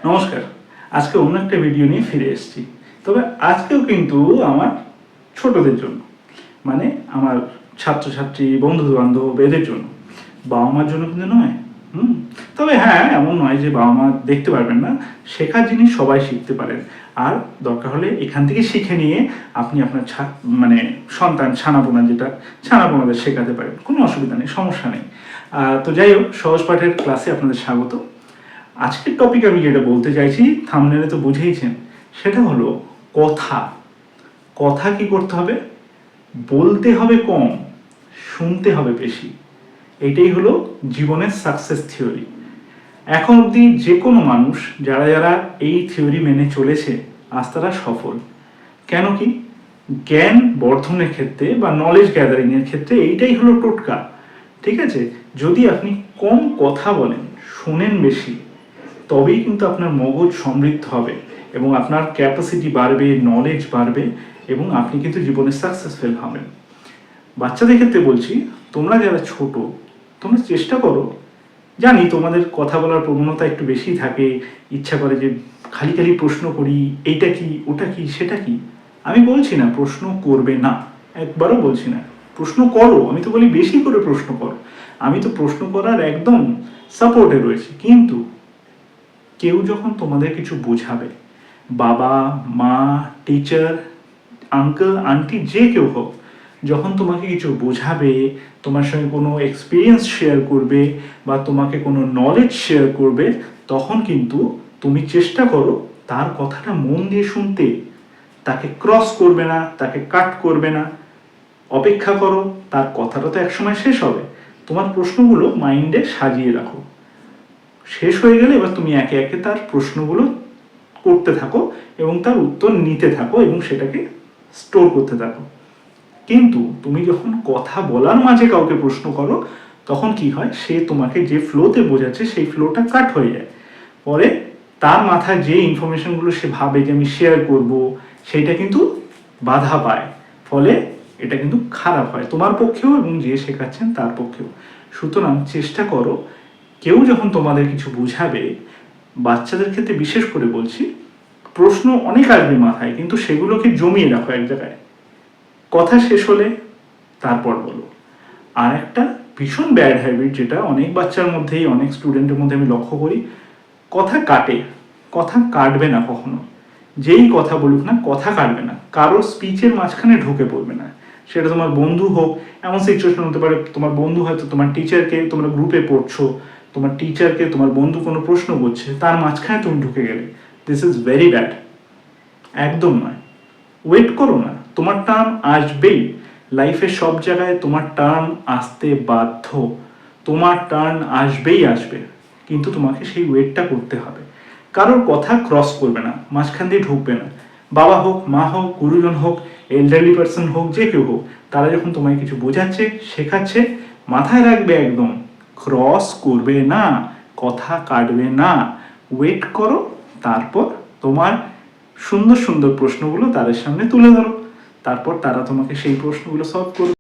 নমস্কার। আজকে অন্য একটা ভিডিও নিয়ে ফিরে এসেছি। তবে আজকেও কিন্তু আমার ছোটদের জন্য, মানে আমার ছাত্রছাত্রী, বন্ধু-বান্ধব এদের জন্য। বাবা মার জন্য কিন্তু নয়। তবে হ্যাঁ, এমন নয় যে বাবা মা দেখতে পারবেন না। শেখার জিনিস সবাই শিখতে পারেন। আর দরকার হলে এখান থেকে শিখে নিয়ে আপনি আপনার সন্তান, ছানাপোনাদের শেখাতে পারেন। কোনো অসুবিধা নেই, সমস্যা নেই। তো যাই হোক, সহজ পাঠের ক্লাসে আপনাদের স্বাগত। আজকের টপিক আমি যেটা বলতে চাইছি, থাম্বনেলে তো বুঝেইছেন, সেটা হলো কথা। কথা কি করতে হবে? বলতে হবে কম, শুনতে হবে বেশি। এটাই হলো জীবনের সাকসেস থিওরি। এখন অবধি যে কোনো মানুষ যারা যারা এই থিওরি মেনে চলেছে, আজ তারা সফল। কেন কি? জ্ঞান বর্ধনের ক্ষেত্রে বা নলেজ গ্যাদারিংয়ের ক্ষেত্রে এইটাই হলো টোটকা। ঠিক আছে? যদি আপনি কম কথা বলেন, শোনেন বেশি, তবেই কিন্তু আপনার মগজ সমৃদ্ধ হবে এবং আপনার ক্যাপাসিটি বাড়বে, নলেজ বাড়বে এবং আপনি কিন্তু জীবনে সাকসেসফুল হবেন। বাচ্চাদের ক্ষেত্রে বলছি, তোমরা যারা ছোট, তোমরা চেষ্টা করো। জানি তোমাদের কথা বলার প্রবণতা একটু বেশি থাকে, ইচ্ছা করে যে খালি খালি প্রশ্ন করি, এইটা কি, ওটা কি, সেটা কি। আমি বলছি না প্রশ্ন করবে না, একবারও বলছি না। প্রশ্ন করো, আমি তো বলি বেশি করে প্রশ্ন করো। আমি তো প্রশ্ন করার একদম সাপোর্টে রয়েছি। কিন্তু কেউ যখন তোমাদের কিছু বোঝাবে, বাবা, মা, টিচার, আঙ্কেল, আন্টি, যে কেউ হোক, যখন তোমাকে কিছু বোঝাবে, তোমার সঙ্গে কোনো এক্সপিরিয়েন্স শেয়ার করবে বা তোমাকে কোনো নলেজ শেয়ার করবে, তখন কিন্তু তুমি চেষ্টা করো তার কথাটা মন দিয়ে শুনতে। তাকে ক্রস করবে না, তাকে কাট করবে না। অপেক্ষা করো, তার কথাটা তো একসময় শেষ হবে। তোমার প্রশ্নগুলো মাইন্ডে সাজিয়ে রাখো। শেষ হয়ে গেলে এবার তুমি একে একে তার প্রশ্নগুলো করতে থাকো এবং তার উত্তর নিতে থাকো এবং সেটাকে স্টোর করতে থাকো। কিন্তু তুমি যখন কথা বলার মাঝে কাউকে প্রশ্ন করো, তখন কি হয়, সে তোমাকে যে ফ্লোতে বোঝাচ্ছে সেই ফ্লোটা কাট হয়ে যায়। পরে তার মাথায় যে ইনফরমেশনগুলো সে ভাবে যে আমি শেয়ার করব, সেটা কিন্তু বাধা পায়। ফলে এটা কিন্তু খারাপ হয় তোমার পক্ষেও এবং যে শেখাচ্ছেন তার পক্ষেও। সুতরাং চেষ্টা করো, কেউ যখন তোমাদের কিছু বুঝাবে, বাচ্চাদের ক্ষেত্রে বিশেষ করে বলছি, প্রশ্ন অনেক আসবে মাথায়, কিন্তু সেগুলোকে জমিয়ে রাখো এক জায়গায়। কথা শেষ হলে তারপর বলো। আর একটা ভীষণ ব্যাড হ্যাবিট, যেটা অনেক বাচ্চার মধ্যেই, অনেক স্টুডেন্টের মধ্যে আমি লক্ষ্য করি, কথা কাটে। কথা কাটবে না কখনো। যেই কথা বলুক না, কথা কাটবে না। কারোর স্পিচের মাঝখানে ঢুকে পড়বে না। সেটা তোমার বন্ধু হোক, এমন সিচুয়েশন হতে পারে, তোমার বন্ধু হয়তো তোমার টিচারকে, তোমরা গ্রুপে পড়ছো, তোমার টিচারকে তোমার বন্ধু কোনো প্রশ্ন করছে, তার মাঝখানে তুমি ঢুকে গেলে, দিস ইজ ভেরি ব্যাড। একদম নয়। ওয়েট করো না, তোমার টার্ন আসবেই। লাইফে সব জায়গায় তোমার টার্ন আসতে বাধ্য। তোমার টার্ন আসবেই আসবে, কিন্তু তোমাকে সেই ওয়েটটা করতে হবে। কারোর কথা ক্রস করবে না, মাঝখান দিয়ে ঢুকবে না। বাবা হোক, মা হোক, গুরুজন হোক, এল্ডারলি পার্সন হোক, যে কেউ হোক, তারা যখন তোমায় কিছু বোঝাচ্ছে, শেখাচ্ছে, মাথায় রাখবে একদম, ক্রস করবে না, কথা কাটবে না। ওয়েট করো, তারপর তোমার সুন্দর সুন্দর প্রশ্নগুলো তাদের সামনে তুলে ধরো। তারপর তারা তোমাকে সেই প্রশ্নগুলো সলভ করবে।